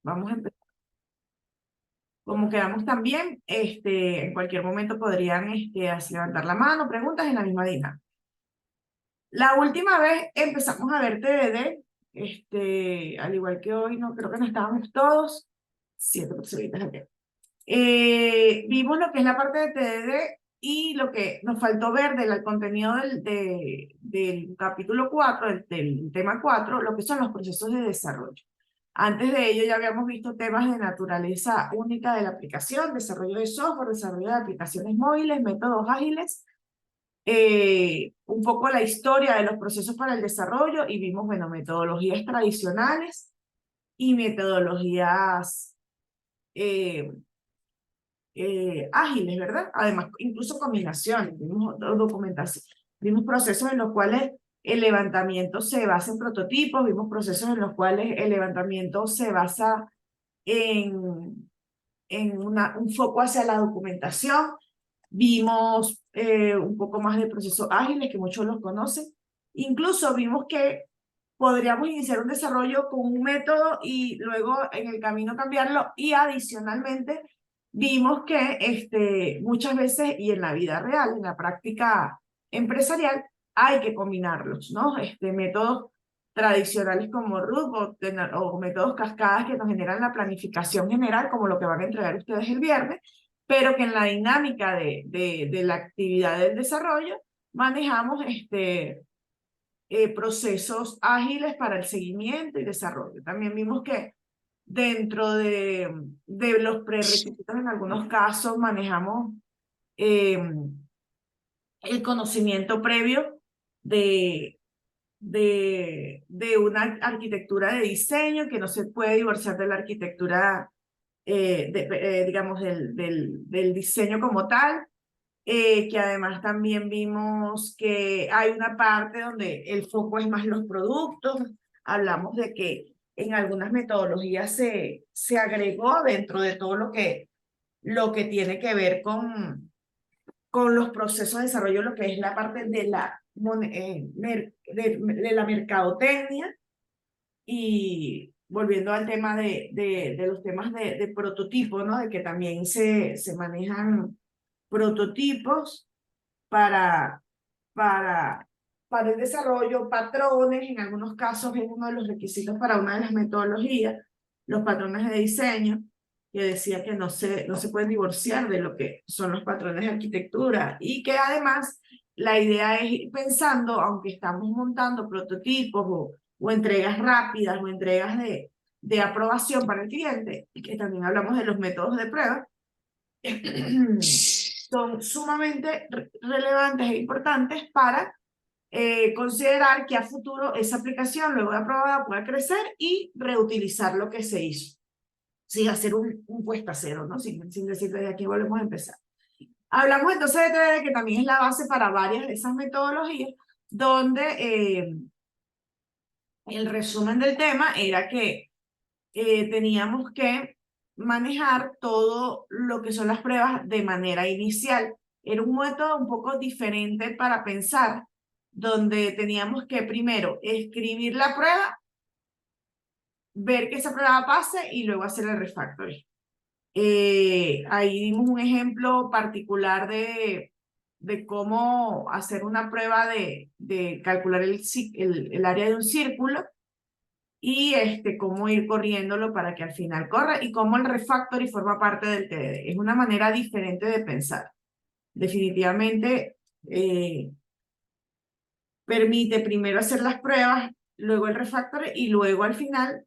vamos a empezar. Como quedamos también, en cualquier momento podrían así levantar la mano, preguntas en la misma dinámica. La última vez empezamos a ver TDD, al igual que hoy, no creo que no estábamos todos, 7 personitas aquí. Vimos lo que es la parte de TDD y lo que nos faltó ver del contenido del capítulo 4, del tema 4, lo que son los procesos de desarrollo. Antes de ello ya habíamos visto temas de naturaleza única de la aplicación, desarrollo de software, desarrollo de aplicaciones móviles, métodos ágiles, un poco la historia de los procesos para el desarrollo y vimos, bueno, metodologías tradicionales y metodologías ágiles, ¿verdad? Además, incluso combinaciones, vimos documentación, vimos procesos en los cuales el levantamiento se basa en prototipos, vimos procesos en los cuales el levantamiento se basa en un foco hacia la documentación, vimos un poco más de procesos ágiles, que muchos los conocen, incluso vimos que podríamos iniciar un desarrollo con un método y luego en el camino cambiarlo, y adicionalmente vimos que muchas veces y en la vida real, en la práctica empresarial, hay que combinarlos, ¿no? Métodos tradicionales como RUT o métodos cascadas que nos generan la planificación general, como lo que van a entregar ustedes el viernes, pero que en la dinámica de la actividad del desarrollo manejamos procesos ágiles para el seguimiento y desarrollo. También vimos que dentro de los prerequisitos en algunos casos manejamos eh, el conocimiento previo de una arquitectura de diseño que no se puede divorciar de la arquitectura, digamos, del diseño como tal. Que además también vimos que hay una parte donde el foco es más los productos. Hablamos de que en algunas metodologías se agregó dentro de todo lo que tiene que ver con los procesos de desarrollo, lo que es la parte de la mercadotecnia. Y volviendo al tema de los temas de prototipo, ¿no? De que también se manejan prototipos para, para, para el desarrollo, patrones, en algunos casos es uno de los requisitos para una de las metodologías, los patrones de diseño, que decía que no se pueden divorciar de lo que son los patrones de arquitectura, y que además la idea es ir pensando, aunque estamos montando prototipos o entregas rápidas o entregas de aprobación para el cliente, y que también hablamos de los métodos de prueba, son sumamente relevantes e importantes para considerar que a futuro esa aplicación luego de aprobada pueda crecer y reutilizar lo que se hizo, sin hacer un puesta a cero, ¿no? Sin decir desde aquí volvemos a empezar. Hablamos entonces de TDD, que también es la base para varias de esas metodologías, donde el resumen del tema era que teníamos que manejar todo lo que son las pruebas de manera inicial. Era un método un poco diferente para pensar, donde teníamos que primero escribir la prueba, ver que esa prueba pase y luego hacer el refactoring. Ahí dimos un ejemplo particular de cómo hacer una prueba de calcular el área de un círculo, y cómo ir corriéndolo para que al final corra, y cómo el refactoring forma parte del TDD. Es una manera diferente de pensar. Definitivamente permite primero hacer las pruebas, luego el refactoring, y luego al final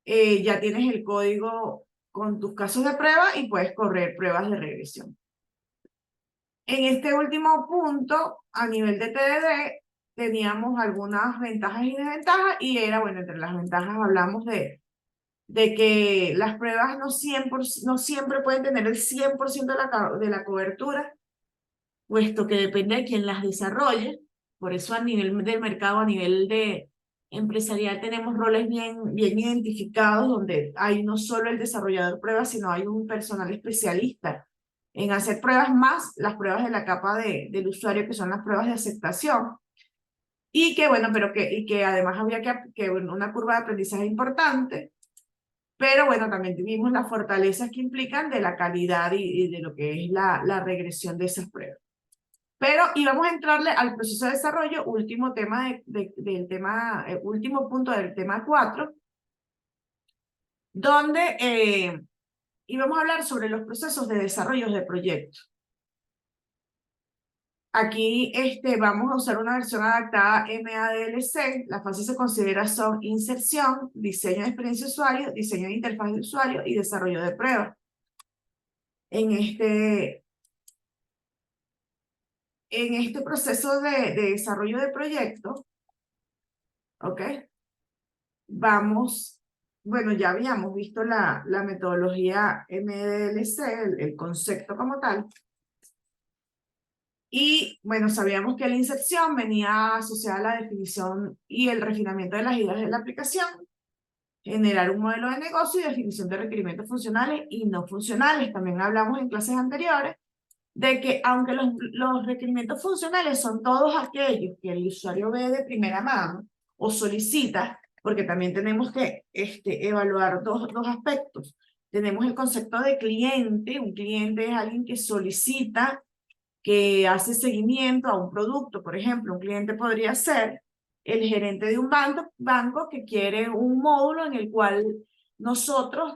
ya tienes el código con tus casos de prueba y puedes correr pruebas de regresión. En este último punto, a nivel de TDD, teníamos algunas ventajas y desventajas, y era, bueno, entre las ventajas hablamos de que las pruebas no siempre pueden tener el 100% de la cobertura, puesto que depende de quién las desarrolle. Por eso a nivel del mercado, a nivel de empresarial, tenemos roles bien identificados, donde hay no solo el desarrollador de pruebas, sino hay un personal especialista en hacer pruebas, más las pruebas de la capa del usuario, que son las pruebas de aceptación. Y que, bueno, y que además había una curva de aprendizaje importante, pero bueno, también tuvimos las fortalezas que implican de la calidad y de lo que es la regresión de esas pruebas. Pero íbamos a entrarle al proceso de desarrollo, último tema del tema, último punto del tema 4, donde íbamos a hablar sobre los procesos de desarrollo de proyectos. Aquí vamos a usar una versión adaptada MADLC. Las fases se consideran son inserción, diseño de experiencia de usuario, diseño de interfaz de usuario y desarrollo de pruebas. En este proceso de desarrollo de proyecto, ¿ok? Bueno, ya habíamos visto la metodología MDLC, el concepto como tal. Y bueno, sabíamos que la inserción venía asociada a la definición y el refinamiento de las ideas de la aplicación, generar un modelo de negocio y definición de requerimientos funcionales y no funcionales. También hablamos en clases anteriores de que aunque los requerimientos funcionales son todos aquellos que el usuario ve de primera mano o solicita, porque también tenemos que evaluar dos aspectos. Tenemos el concepto de cliente. Un cliente es alguien que solicita, que hace seguimiento a un producto. Por ejemplo, un cliente podría ser el gerente de un banco que quiere un módulo en el cual nosotros,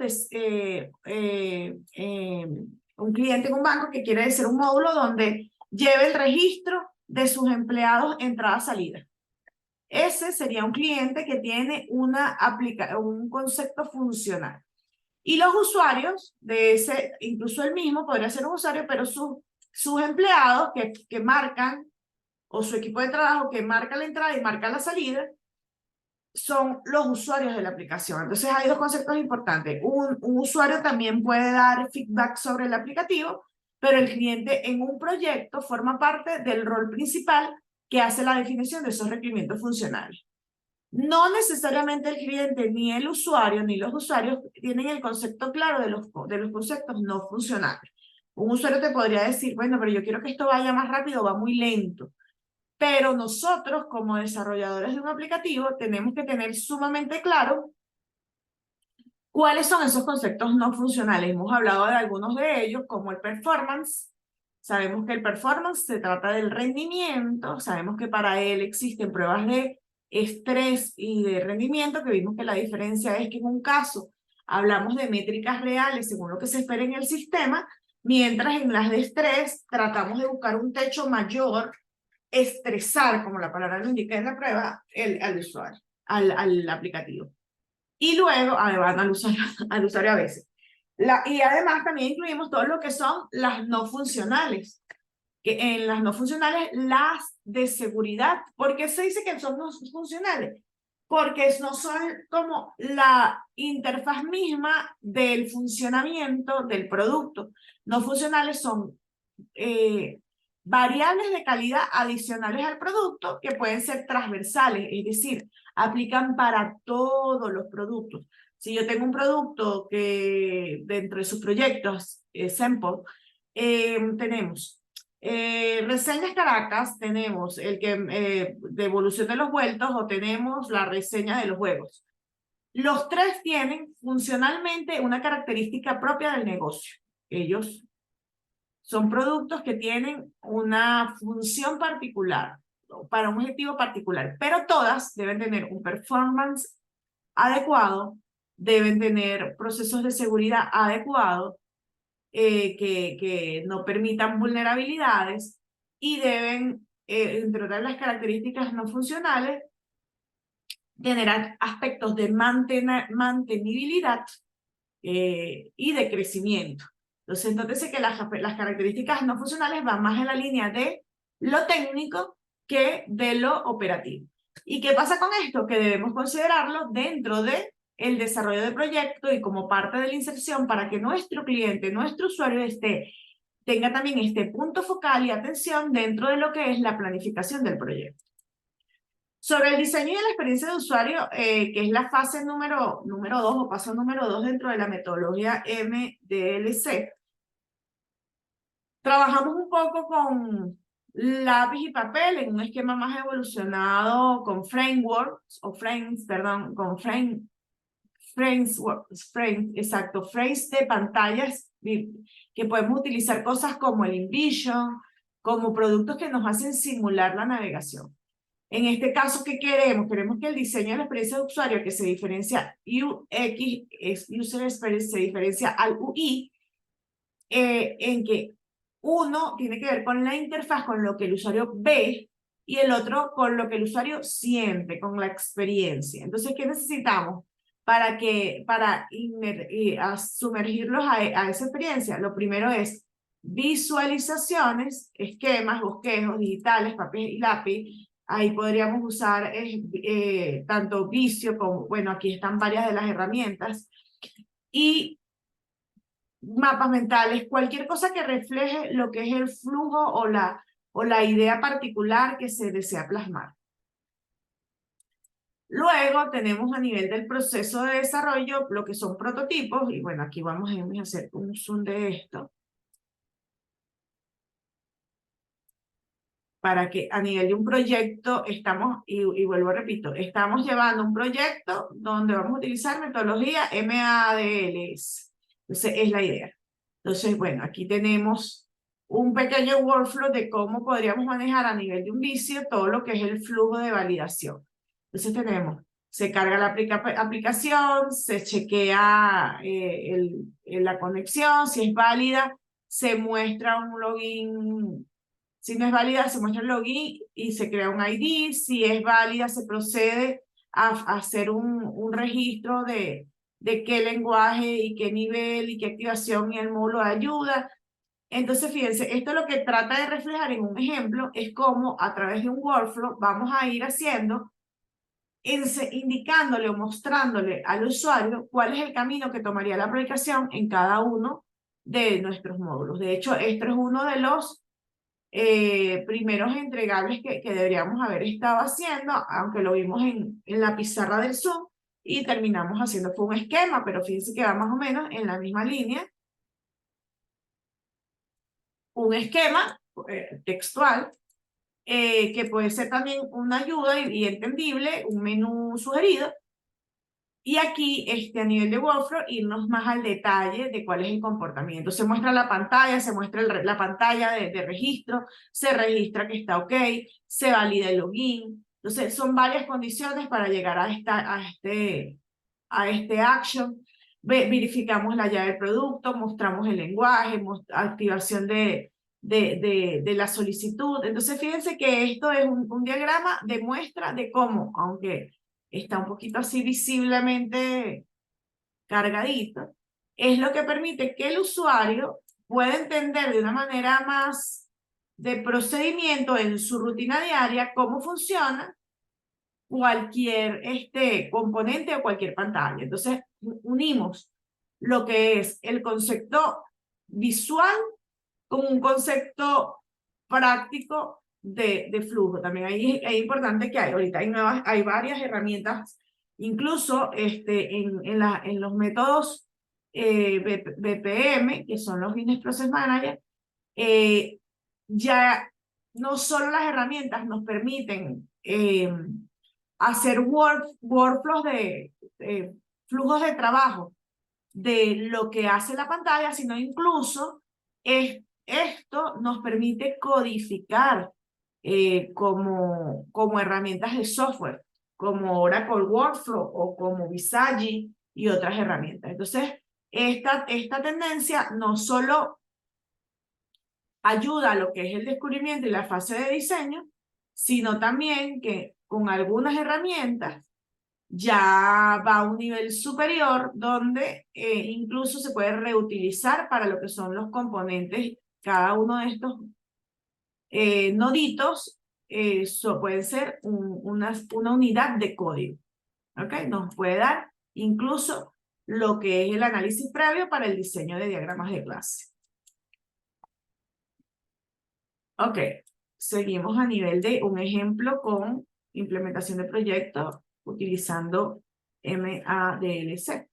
un cliente en un banco que quiere hacer un módulo donde lleve el registro de sus empleados entrada-salida. Ese sería un cliente que tiene un concepto funcional. Y los usuarios de ese, incluso el mismo podría ser un usuario, pero sus empleados que marcan, o su equipo de trabajo que marca la entrada y marca la salida, son los usuarios de la aplicación. Entonces hay dos conceptos importantes. Un usuario también puede dar feedback sobre el aplicativo, pero el cliente en un proyecto forma parte del rol principal que hace la definición de esos requerimientos funcionales. No necesariamente el cliente, ni el usuario, ni los usuarios tienen el concepto claro de los conceptos no funcionales. Un usuario te podría decir, bueno, pero yo quiero que esto vaya más rápido, va muy lento. Pero nosotros, como desarrolladores de un aplicativo, tenemos que tener sumamente claro cuáles son esos conceptos no funcionales. Hemos hablado de algunos de ellos, como el performance. Sabemos que el performance se trata del rendimiento. Sabemos que para él existen pruebas de estrés y de rendimiento, que vimos que la diferencia es que en un caso hablamos de métricas reales según lo que se espera en el sistema, mientras en las de estrés tratamos de buscar un techo mayor, estresar, como la palabra lo indica en la prueba, al usuario, al aplicativo. Y luego, además, al usuario a veces. Y además también incluimos todo lo que son las no funcionales. Que en las no funcionales, las de seguridad. ¿Por qué se dice que son no funcionales? Porque no son como la interfaz misma del funcionamiento del producto. No funcionales son variables de calidad adicionales al producto que pueden ser transversales, es decir, aplican para todos los productos. Si yo tengo un producto que dentro de sus proyectos, Sample, tenemos reseñas Caracas, tenemos el que devolución de los vueltos o tenemos la reseña de los juegos. Los tres tienen funcionalmente una característica propia del negocio. Ellos son productos que tienen una función particular, para un objetivo particular, pero todas deben tener un performance adecuado, deben tener procesos de seguridad adecuados, que no permitan vulnerabilidades y deben, entre otras las características no funcionales, tener aspectos de mantenibilidad y de crecimiento. Entonces, nótese que las características no funcionales van más en la línea de lo técnico que de lo operativo. ¿Y qué pasa con esto? Que debemos considerarlo dentro de el desarrollo de proyecto y como parte de la inserción para que nuestro cliente, nuestro usuario tenga también este punto focal y atención dentro de lo que es la planificación del proyecto. Sobre el diseño y la experiencia de usuario, que es la fase número 2 o paso número 2 dentro de la metodología MDLC, trabajamos un poco con lápiz y papel en un esquema más evolucionado con frameworks, o frames, perdón, con exacto, frames de pantallas que podemos utilizar cosas como el InVision, como productos que nos hacen simular la navegación. En este caso, ¿qué queremos? Queremos que el diseño de la experiencia de usuario que se diferencia UX, es User Experience, se diferencia al UI, en que uno tiene que ver con la interfaz, con lo que el usuario ve, y el otro con lo que el usuario siente, con la experiencia. Entonces, ¿qué necesitamos para sumergirlos a esa experiencia? Lo primero es visualizaciones, esquemas, bosquejos digitales, papel y lápiz. Ahí podríamos usar tanto Visio como, bueno, aquí están varias de las herramientas. Y mapas mentales, cualquier cosa que refleje lo que es el flujo o la idea particular que se desea plasmar. Luego tenemos a nivel del proceso de desarrollo lo que son prototipos, y bueno, aquí vamos a hacer un zoom de esto, para que a nivel de un proyecto estamos, y vuelvo, repito, estamos llevando un proyecto donde vamos a utilizar metodología MADLS. Entonces, es la idea. Entonces, bueno, aquí tenemos un pequeño workflow de cómo podríamos manejar a nivel de un vicio todo lo que es el flujo de validación. Entonces tenemos, se carga la aplicación, se chequea la conexión, si es válida, se muestra un login. Si no es válida, se muestra el login y se crea un ID. Si es válida, se procede a hacer un registro de qué lenguaje y qué nivel y qué activación y el módulo de ayuda. Entonces, fíjense, esto lo que trata de reflejar en un ejemplo es cómo a través de un workflow vamos a ir haciendo, indicándole o mostrándole al usuario cuál es el camino que tomaría la aplicación en cada uno de nuestros módulos. De hecho, esto es uno de los primeros entregables que deberíamos haber estado haciendo, aunque lo vimos en la pizarra del Zoom y terminamos haciendo, fue un esquema, pero fíjense que va más o menos en la misma línea. Un esquema textual que puede ser también una ayuda y entendible, un menú sugerido. Y aquí, a nivel de workflow, irnos más al detalle de cuál es el comportamiento. Se muestra la pantalla, se muestra la pantalla de registro, se registra que está OK, se valida el login. Entonces, son varias condiciones para llegar a este action. Verificamos la llave del producto, mostramos el lenguaje, activación de la solicitud. Entonces, fíjense que esto es un diagrama de muestra de cómo, aunque está un poquito así visiblemente cargadito, es lo que permite que el usuario pueda entender de una manera más de procedimiento en su rutina diaria cómo funciona cualquier componente o cualquier pantalla. Entonces, unimos lo que es el concepto visual con un concepto práctico de flujo. También es importante que ahorita hay varias herramientas, incluso en los métodos BPM, que son los Business Process Manager, ya no solo las herramientas nos permiten hacer workflows de flujos de trabajo de lo que hace la pantalla, sino incluso esto nos permite codificar como herramientas de software, como Oracle Workflow o como Visagi y otras herramientas. Entonces, esta tendencia no solo ayuda a lo que es el descubrimiento y la fase de diseño, sino también que con algunas herramientas ya va a un nivel superior donde incluso se puede reutilizar para lo que son los componentes. Cada uno de estos noditos puede ser una unidad de código. ¿Okay? Nos puede dar incluso lo que es el análisis previo para el diseño de diagramas de clase. Ok, seguimos a nivel de un ejemplo con implementación de proyectos utilizando MADLC.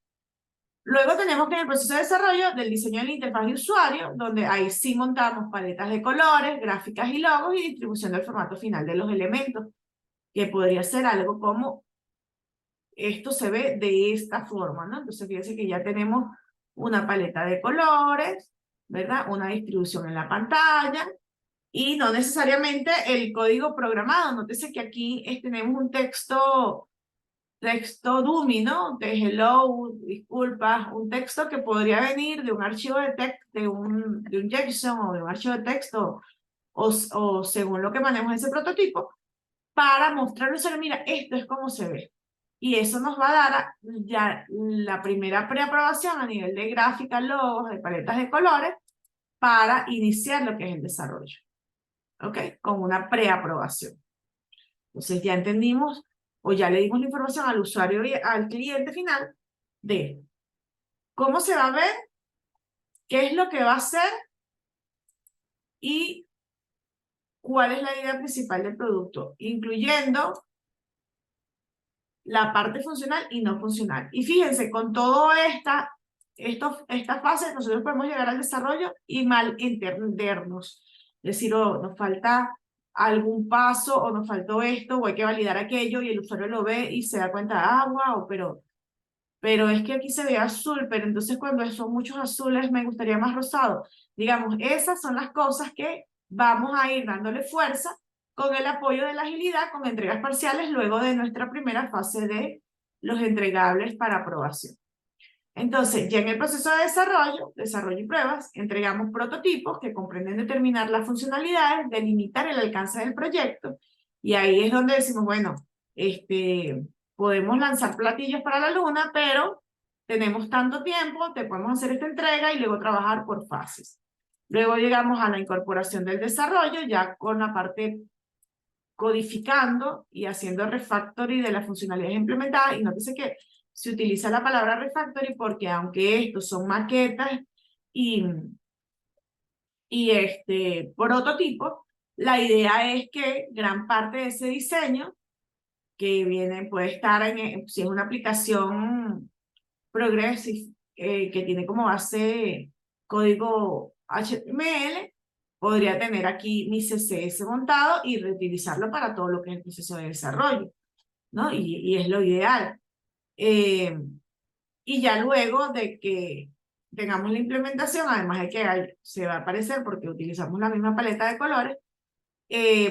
Luego tenemos que en el proceso de desarrollo del diseño de la interfaz de usuario, donde ahí sí montamos paletas de colores, gráficas y logos y distribución del formato final de los elementos, que podría ser algo como esto se ve de esta forma, ¿no? Entonces fíjense que ya tenemos una paleta de colores, ¿verdad? Una distribución en la pantalla y no necesariamente el código programado. Nótese que aquí tenemos un texto dummy, ¿no? De hello, disculpas, un texto que podría venir de un archivo de texto, de un JSON o de un archivo de texto, o según lo que manejemos ese prototipo, para mostrarle solo, mira, esto es como se ve. Y eso nos va a dar ya la primera preaprobación a nivel de gráfica, logos, de paletas de colores, para iniciar lo que es el desarrollo. ¿Ok? Con una preaprobación. Entonces ya entendimos o ya le dimos la información al usuario y al cliente final de cómo se va a ver, qué es lo que va a hacer y cuál es la idea principal del producto, incluyendo la parte funcional y no funcional. Y fíjense, con toda esta fase, nosotros podemos llegar al desarrollo y mal entendernos. Es decir, oh, nos falta algún paso, o nos faltó esto, o hay que validar aquello, y el usuario lo ve y se da cuenta, ah, wow, pero es que aquí se ve azul, pero entonces cuando son muchos azules me gustaría más rosado. Digamos, esas son las cosas que vamos a ir dándole fuerza con el apoyo de la agilidad, con entregas parciales, luego de nuestra primera fase de los entregables para aprobación. Entonces, ya en el proceso de desarrollo y pruebas, entregamos prototipos que comprenden determinar las funcionalidades, delimitar el alcance del proyecto, y ahí es donde decimos, bueno, podemos lanzar platillos para la luna, pero tenemos tanto tiempo, te podemos hacer esta entrega y luego trabajar por fases. Luego llegamos a la incorporación del desarrollo, ya con la parte codificando y haciendo refactory de las funcionalidades implementadas, y nótese que se utiliza la palabra refactory porque aunque estos son maquetas y, prototipos, la idea es que gran parte de ese diseño que viene, puede estar si es una aplicación Progressive, que tiene como base código HTML, podría tener aquí mi CSS montado y reutilizarlo para todo lo que es el proceso de desarrollo, ¿no? Y es lo ideal. Y ya luego de que tengamos la implementación, además de que se va a aparecer porque utilizamos la misma paleta de colores,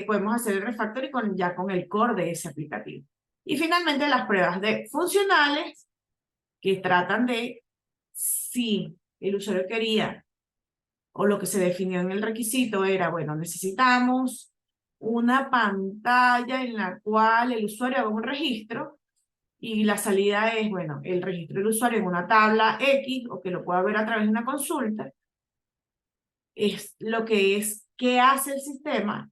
podemos hacer el refactoring ya con el core de ese aplicativo. Y finalmente las pruebas de funcionales, que tratan de si el usuario quería o lo que se definió en el requisito era, bueno, necesitamos una pantalla en la cual el usuario haga un registro y la salida es, bueno, el registro del usuario en una tabla X o que lo pueda ver a través de una consulta. Es lo que es, ¿qué hace el sistema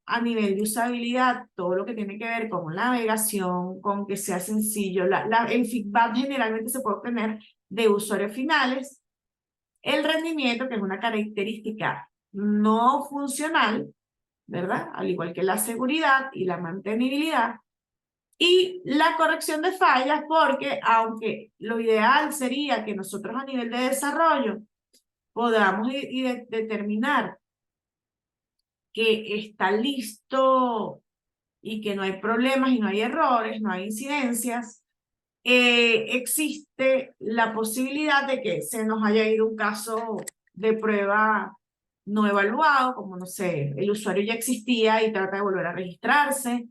a nivel de usabilidad? Todo lo que tiene que ver con la navegación, con que sea sencillo. El feedback generalmente se puede obtener de usuarios finales. El rendimiento, que es una característica no funcional, ¿verdad? Al igual que la seguridad y la mantenibilidad. Y la corrección de fallas, porque aunque lo ideal sería que nosotros a nivel de desarrollo podamos determinar que está listo y que no hay problemas y no hay errores, no hay incidencias, existe la posibilidad de que se nos haya ido un caso de prueba no evaluado, como no sé, el usuario ya existía y trata de volver a registrarse,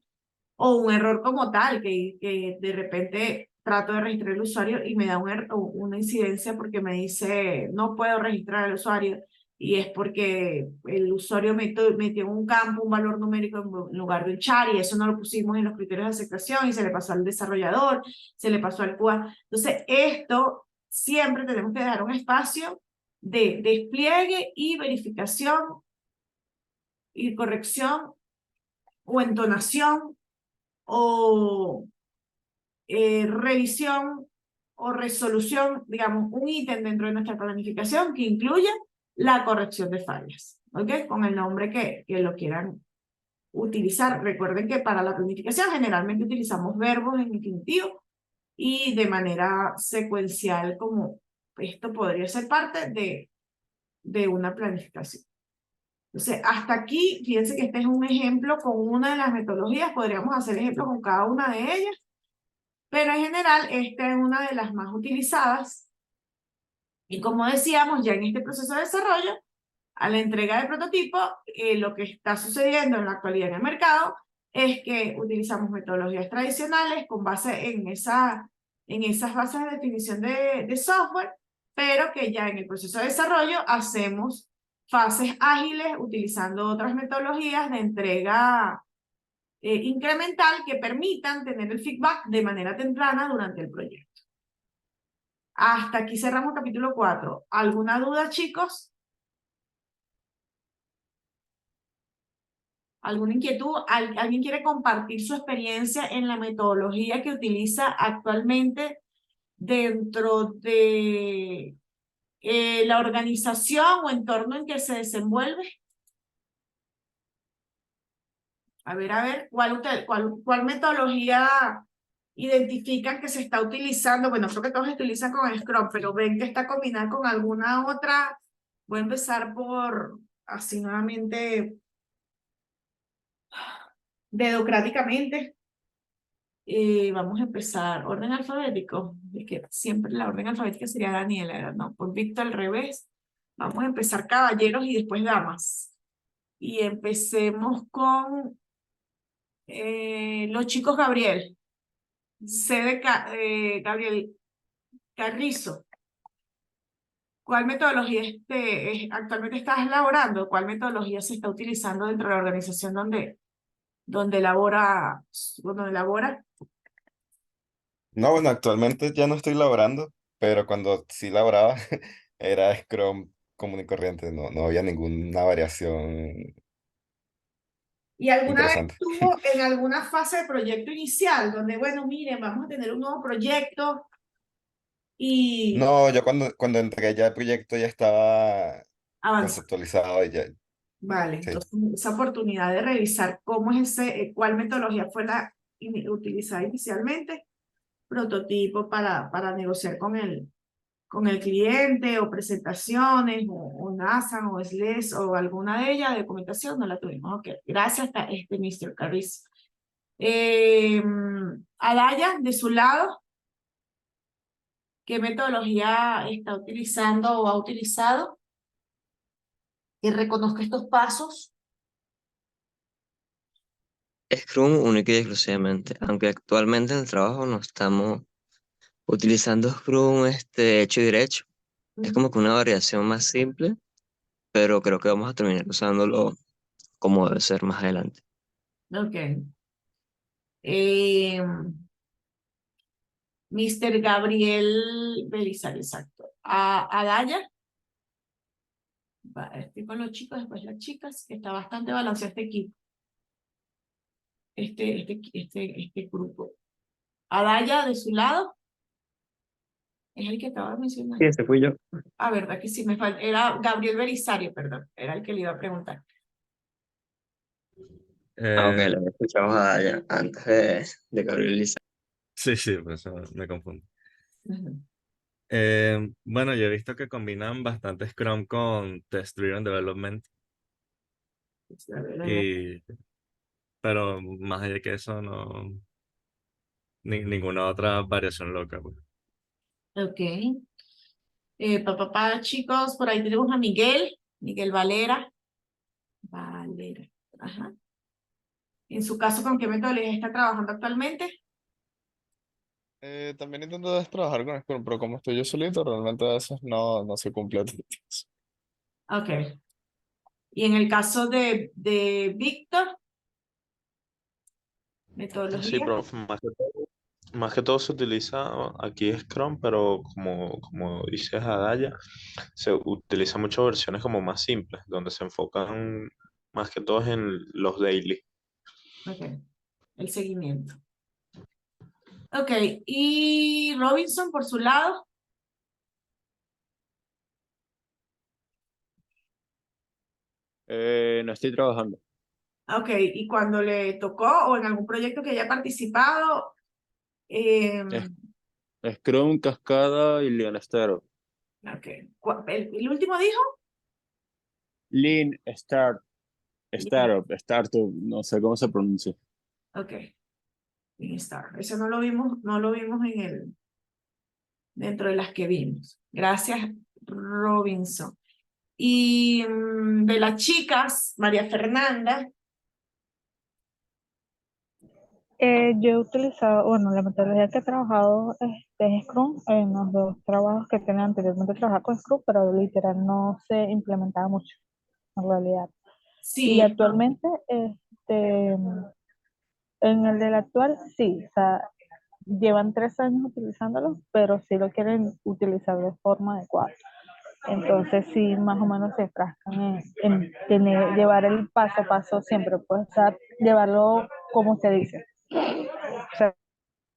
o un error como tal, que de repente trato de registrar el usuario y me da una incidencia porque me dice no puedo registrar al usuario, y es porque el usuario metió en un campo un valor numérico en lugar de un char, y eso no lo pusimos en los criterios de aceptación y se le pasó al desarrollador, se le pasó al QA. Entonces esto siempre tenemos que dejar un espacio de despliegue y verificación y corrección o entonación o revisión o resolución, digamos, un ítem dentro de nuestra planificación que incluya la corrección de fallas, ¿ok? Con el nombre que lo quieran utilizar. Recuerden que para la planificación generalmente utilizamos verbos en infinitivo y de manera secuencial, como esto podría ser parte de una planificación. Entonces, hasta aquí, fíjense que este es un ejemplo con una de las metodologías, podríamos hacer ejemplos con cada una de ellas, pero en general esta es una de las más utilizadas. Y como decíamos, ya en este proceso de desarrollo, a la entrega del prototipo, lo que está sucediendo en la actualidad en el mercado es que utilizamos metodologías tradicionales con base en esas bases de definición de software, pero que ya en el proceso de desarrollo hacemos fases ágiles utilizando otras metodologías de entrega incremental que permitan tener el feedback de manera temprana durante el proyecto. Hasta aquí cerramos capítulo 4. ¿Alguna duda, chicos? ¿Alguna inquietud? ¿Alguien quiere compartir su experiencia en la metodología que utiliza actualmente dentro de la organización o entorno en que se desenvuelve? A ver, ¿cuál metodología identifican que se está utilizando? Bueno, creo que todos utilizan con Scrum, pero ven que está combinada con alguna otra. Voy a empezar por, así nuevamente, dedocráticamente. Vamos a empezar, orden alfabético, es que siempre la orden alfabética sería Daniela, ¿verdad? No, por Víctor al revés. Vamos a empezar caballeros y después damas. Y empecemos con los chicos Gabriel. C de Gabriel Carrizo. ¿Cuál metodología actualmente estás elaborando? ¿Cuál metodología se está utilizando dentro de la organización donde elabora? No, bueno, actualmente ya no estoy laborando, pero cuando sí laboraba era Scrum común y corriente, no había ninguna variación ¿Y alguna vez interesante. estuvo en alguna fase de proyecto inicial donde, bueno, miren, vamos a tener un nuevo proyecto y No, yo cuando entré ya el proyecto ya estaba avanzar? conceptualizado y ya, Vale, sí. entonces esa oportunidad de revisar cómo es cuál metodología fue la utilizada inicialmente, prototipo para negociar con el cliente o presentaciones o NASA o SLES o alguna de ellas, documentación, no la tuvimos. Ok, gracias a Mr. Carriz. Adaya, de su lado, ¿qué metodología está utilizando o ha utilizado? Que reconozca estos pasos. Scrum única y exclusivamente, aunque actualmente en el trabajo no estamos utilizando Scrum hecho y derecho. Es como que una variación más simple, pero creo que vamos a terminar usándolo como debe ser más adelante. Ok. Eh, Mr. Gabriel Belizar, exacto. Adaya, estoy con los chicos, después las chicas, que está bastante balanceado este equipo, este grupo. Adaya, de su lado, es el que acaba de mencionar. Sí, ese fui yo. Ah, verdad que sí, me falta. Era Gabriel Belisario, perdón, era el que le iba a preguntar. Ok, Eh, lo escuchamos allá antes de Gabriel Lisa. sí, sí, por eso me confundo. Ujú. Bueno, yo he visto que combinan bastante Scrum con Test Driven Development, A ver. y, pero más allá que eso, no, ninguna otra variación loca, pues. Ok. Chicos, por ahí tenemos a Miguel Valera. Valera. Ajá. En su caso, ¿con qué metodología está trabajando actualmente? También intento trabajar con Scrum, pero como estoy yo solito, realmente a veces no se cumple. Ok. Y en el caso de Víctor, Sí, metodología. profe, más que todo se utiliza aquí Scrum, pero como dices Adaya, se utiliza muchas versiones como más simples, donde se enfocan más que todo en los daily. Ok. El seguimiento. Ok. Y Robinson, por su lado. No estoy trabajando. Ok. Y cuando le tocó o en algún proyecto que haya participado. Es em, Scrum, Cascada y Lean Startup. ok. ¿El último dijo? Lean Start, Bien. Startup, Startup, no sé cómo se pronuncia. Ok. en Star. Eso no lo vimos dentro de las que vimos. Gracias, Robinson. Y de las chicas, María Fernanda. Yo he utilizado, bueno, la metodología que he trabajado es Scrum en los dos trabajos que tenía anteriormente. Trabajaba con Scrum, pero literal no se implementaba mucho en realidad. Y Sí, actualmente, en el del actual, sí, o sea, llevan 3 años utilizándolo, pero sí lo quieren utilizar de forma adecuada. Entonces sí, más o menos se enfrascan llevar el paso a paso siempre, pues, o sea, llevarlo como se dice, o sea,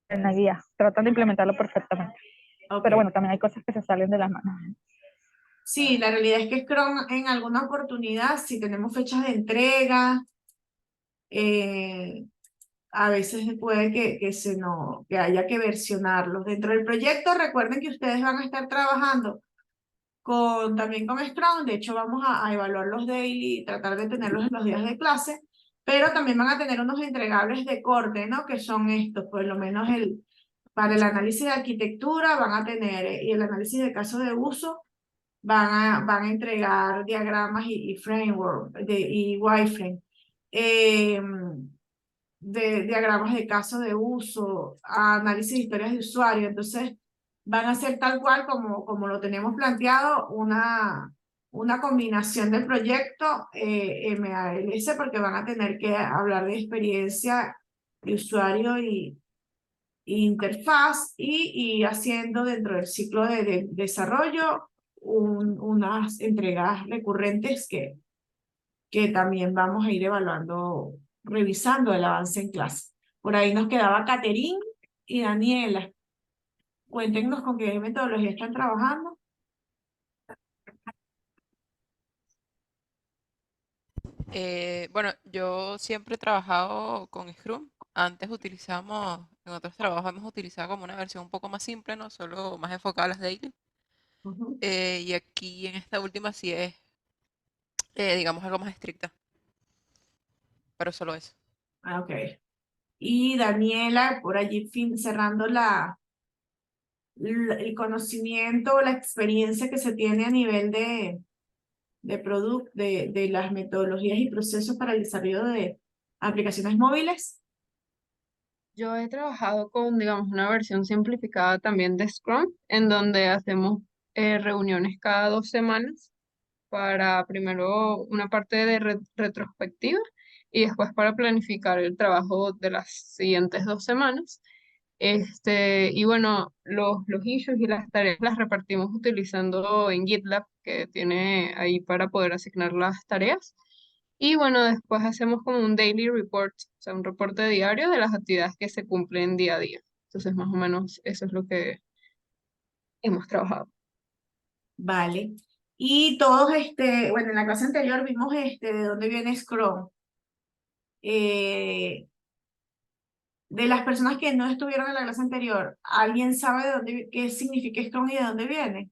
en la guía, tratan de implementarlo perfectamente. ok. Pero bueno, también hay cosas que se salen de las manos. Sí, la realidad es que Scrum en alguna oportunidad, si tenemos fechas de entrega, eh, a veces puede que haya que versionarlos. Dentro del proyecto, recuerden que ustedes van a estar trabajando también con Scrum. De hecho, vamos a evaluar los daily y tratar de tenerlos en los días de clase, pero también van a tener unos entregables de corte, ¿no? Que son estos, por lo menos para el análisis de arquitectura van a tener, y el análisis de caso de uso, van a entregar diagramas y framework, y wireframe. Eh, de diagramas de caso de uso, análisis de historias de usuario. Entonces, van a ser tal cual como lo tenemos planteado, una combinación del proyecto MALS, porque van a tener que hablar de experiencia de usuario y interfaz, y haciendo dentro del ciclo de desarrollo unas entregas recurrentes que también vamos a ir evaluando, revisando el avance en clase. Por ahí nos quedaba Caterín y Daniela. Cuéntenos con qué metodología están trabajando. Bueno, yo siempre he trabajado con Scrum. Antes utilizamos, en otros trabajos hemos utilizado como una versión un poco más simple, ¿no? Solo más enfocada a las daily. Ujú. Y aquí en esta última sí es, digamos, algo más estricta, pero solo eso. Ah, ok. Y Daniela, por allí cerrando el conocimiento, la experiencia que se tiene a nivel de las metodologías y procesos para el desarrollo de aplicaciones móviles. Yo he trabajado con, digamos, una versión simplificada también de Scrum, en donde hacemos reuniones cada 2 semanas para primero una parte de retrospectiva y después para planificar el trabajo de las siguientes 2 semanas. Y bueno, los issues y las tareas las repartimos utilizando en GitLab, que tiene ahí para poder asignar las tareas. Y bueno, después hacemos como un daily report, o sea, un reporte diario de las actividades que se cumplen día a día. Entonces, más o menos eso es lo que hemos trabajado. Vale. Y todos, bueno, en la clase anterior vimos de dónde viene Scrum. Eh, de las personas que no estuvieron en la clase anterior, ¿alguien sabe qué significa Scrum y de dónde viene?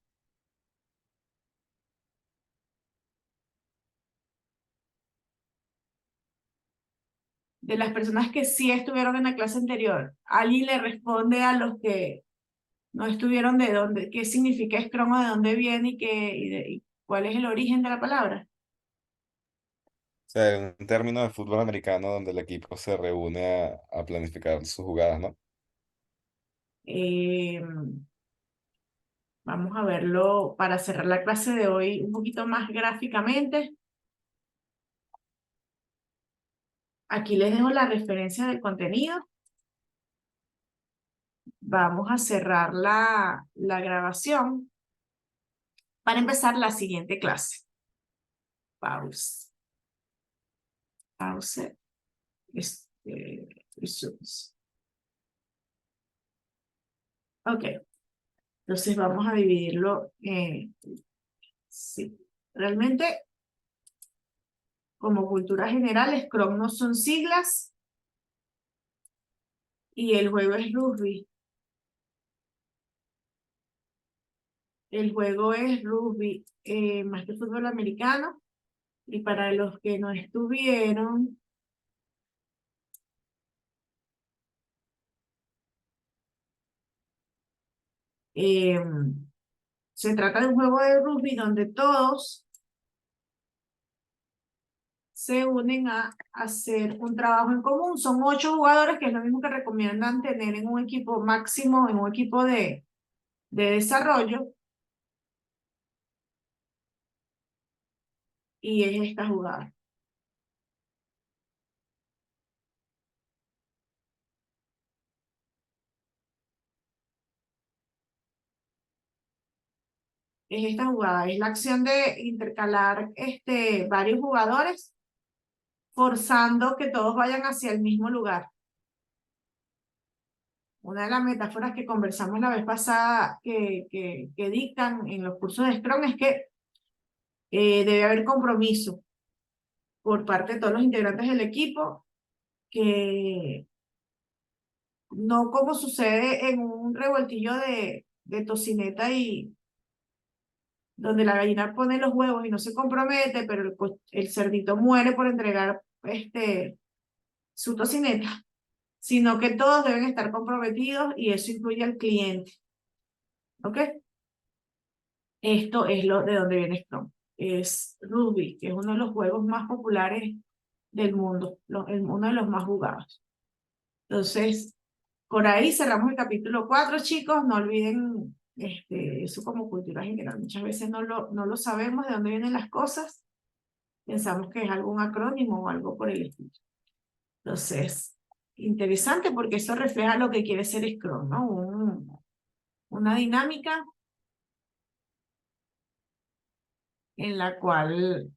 De las personas que sí estuvieron en la clase anterior, ¿alguien le responde a los que no estuvieron de dónde, qué significa Scrum o de dónde viene y cuál es el origen de la palabra? O sea, un término de fútbol americano donde el equipo se reúne a planificar sus jugadas, ¿no? Eh, Vamos a verlo para cerrar la clase de hoy un poquito más gráficamente. Aquí les dejo la referencia del contenido. Vamos a cerrar la grabación para empezar la siguiente clase. Pause. Pause. Resumes. Ok. Entonces vamos a dividirlo. Sí. Realmente, como cultura general, Scrum no son siglas y el juego es rugby. El juego es rugby, más que fútbol americano. Y para los que no estuvieron, Se trata de un juego de rugby donde todos se unen a hacer un trabajo en común. Son 8 jugadores, que es lo mismo que recomiendan tener en un equipo máximo, en un equipo de desarrollo. Y es esta jugada. Es esta jugada, es la acción de intercalar varios jugadores, forzando que todos vayan hacia el mismo lugar. Una de las metáforas que conversamos la vez pasada que dictan en los cursos de Scrum es que debe haber compromiso por parte de todos los integrantes del equipo, que no como sucede en un revoltillo de tocineta y donde la gallina pone los huevos y no se compromete, pero el cerdito muere por entregar su tocineta, sino que todos deben estar comprometidos y eso incluye al cliente. ¿Ok? Esto es de donde viene Scrum. Es Rugby, que es uno de los juegos más populares del mundo, uno de los más jugados. Entonces, por ahí cerramos el capítulo 4, chicos. No olviden eso como cultura general. Muchas veces no lo sabemos de dónde vienen las cosas. Pensamos que es algún acrónimo o algo por el estilo. Entonces, interesante porque eso refleja lo que quiere ser Scrum, ¿no? Una dinámica en la cual